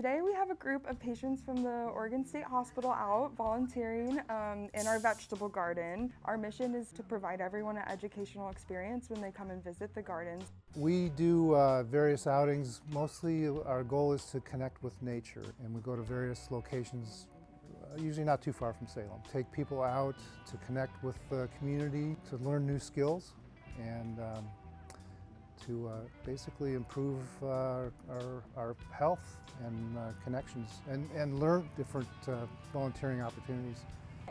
Today we have a group of patients from the Oregon State Hospital out volunteering in our vegetable garden. Our mission is to provide everyone an educational experience when they come and visit the gardens. We do various outings. Mostly our goal is to connect with nature, and we go to various locations, usually not too far from Salem. Take people out to connect with the community, to learn new skills, and to basically improve our health and connections, and learn different volunteering opportunities.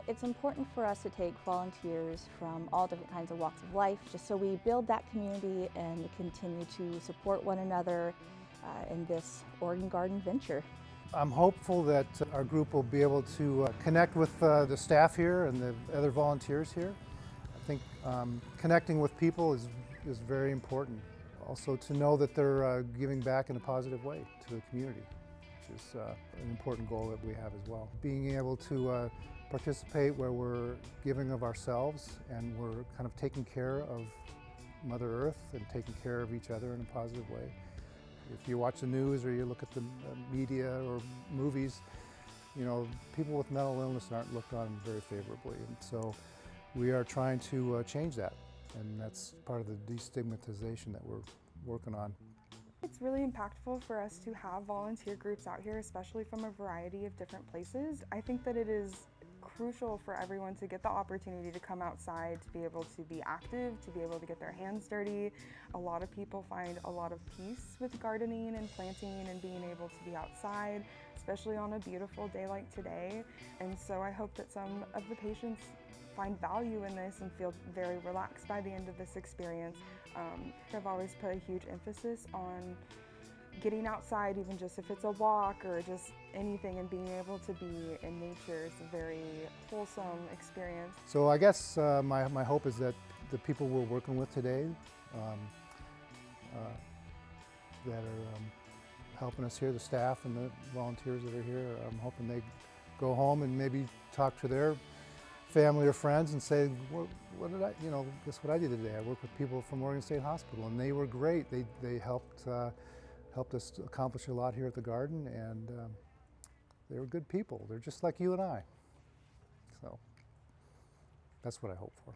It's important for us to take volunteers from all different kinds of walks of life, just so we build that community and continue to support one another in this Oregon Garden venture. I'm hopeful that our group will be able to connect with the staff here and the other volunteers here. I think connecting with people is very important. Also to know that they're giving back in a positive way to the community, which is an important goal that we have as well. Being able to participate where we're giving of ourselves and we're kind of taking care of Mother Earth and taking care of each other in a positive way. If you watch the news or you look at the media or movies, you know, people with mental illness aren't looked on very favorably. And so we are trying to change that. And that's part of the destigmatization that we're working on. It's really impactful for us to have volunteer groups out here, especially from a variety of different places. I think that it is crucial for everyone to get the opportunity to come outside, to be able to be active, to be able to get their hands dirty. A lot of people find a lot of peace with gardening and planting and being able to be outside, especially on a beautiful day like today. And so I hope that some of the patients find value in this and feel very relaxed by the end of this experience. I've always put a huge emphasis on getting outside, even just if it's a walk or just anything, and being able to be in nature is a very wholesome experience. So I guess my hope is that the people we're working with today that are helping us here, the staff and the volunteers that are here, I'm hoping they go home and maybe talk to their family or friends and say, what did I, guess what I did today? I worked with people from Oregon State Hospital and they were great. They helped us accomplish a lot here at the garden, and they were good people. They're just like you and I. So that's what I hope for.